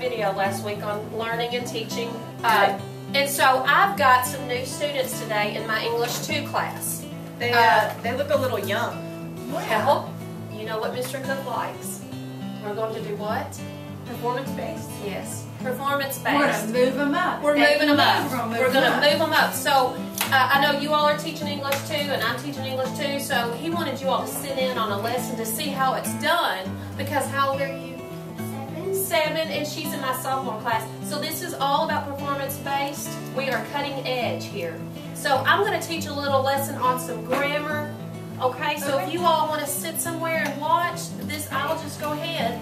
video last week on learning and teaching. And so I've got some new students today in my English 2 class. They look a little young. Well, you know what Mr. Cook likes. We're going to do what? Performance-based? Yes, performance-based. We're going to move them up. We're moving them up. We're going to move them up. So I know you all are teaching English too, and I'm teaching English too. So he wanted you all to sit in on a lesson to see how it's done. Because how old are you? 7, and she's in my sophomore class. So this is all about performance-based. We are cutting edge here. So I'm going to teach a little lesson on some grammar. Okay, so if you all want to sit somewhere and watch this, I'll just go ahead.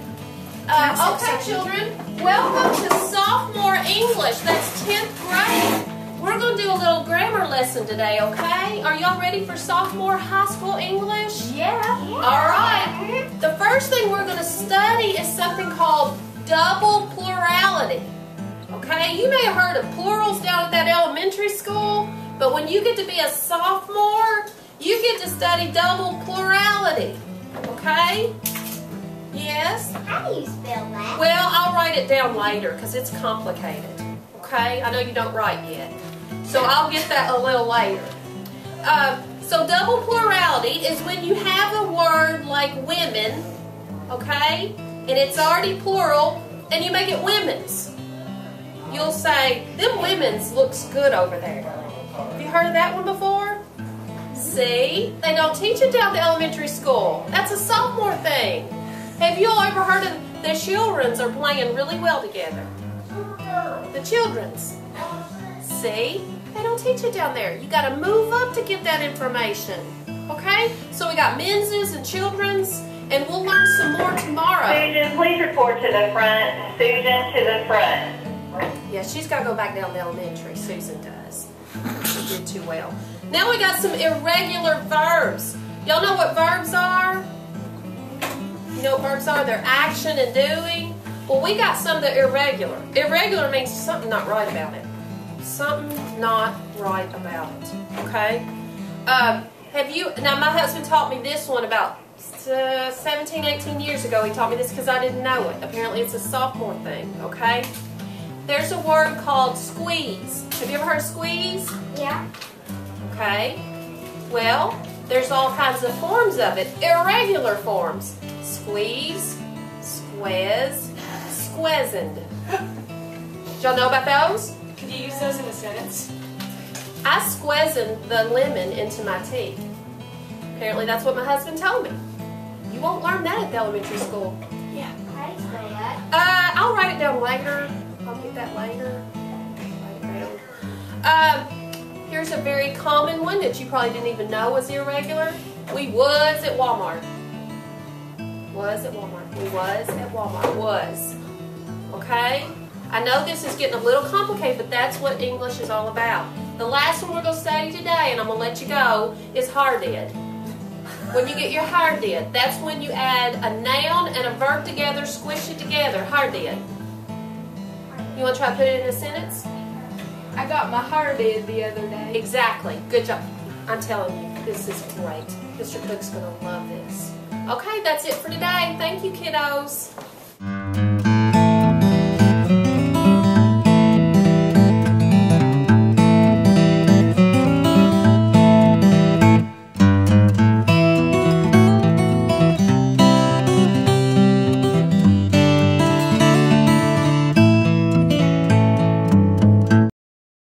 Okay, children, welcome to sophomore English. That's 10th grade. We're going to do a little grammar lesson today, okay? Are y'all ready for sophomore high school English? Yeah. All right. The first thing we're going to study is something called double plurality. Okay, you may have heard of plurals down at that elementary school, but when you get to be a sophomore, you get to study double plurality. Okay? Yes? How do you spell that? Well, I'll write it down later because it's complicated. Okay? I know you don't write yet. So I'll get that a little later. So double plurality is when you have a word like women, okay? And it's already plural, and you make it women's. You'll say, them women's looks good over there. Have you heard of that one before? See? They don't teach it down at the elementary school. That's a sophomore thing. Have you all ever heard of the children's are playing really well together? The children's. See? They don't teach it down there. You got to move up to get that information. Okay? So we got men's and children's, and we'll learn some more tomorrow. Susan, please report to the front. Susan, to the front. Yeah, she's got to go back down to elementary. Susan does. She did too well. Now we got some irregular verbs. Y'all know what verbs are? You know what verbs are? They're action and doing. Well, we got some that are irregular. Irregular means something not right about it. Something not right about it. Okay? Now my husband taught me this one about 17, 18 years ago. He taught me this because I didn't know it. Apparently it's a sophomore thing. Okay? There's a word called squeeze. Have you ever heard of squeeze? Yeah. Okay. Well, there's all kinds of forms of it. Irregular forms. Squeeze, squeeze, squeezed. Did y'all know about those? Could you use those in a sentence? I squeezed the lemon into my tea. Apparently that's what my husband told me. You won't learn that at the elementary school. Yeah. How do you spell that? I'll write it down later. I'll get that later. Write it down. Here's a very common one that you probably didn't even know was irregular. We was at Walmart. Was at Walmart. We was at Walmart. Was. Okay? I know this is getting a little complicated, but that's what English is all about. The last one we're going to study today, and I'm going to let you go, is hard did. When you get your hard did, that's when you add a noun and a verb together, squish it together. Hard did. You want to try to put it in a sentence? I got my heart in the other day. Exactly. Good job. I'm telling you, this is great. Mr. Cook's going to love this. Okay, that's it for today. Thank you, kiddos.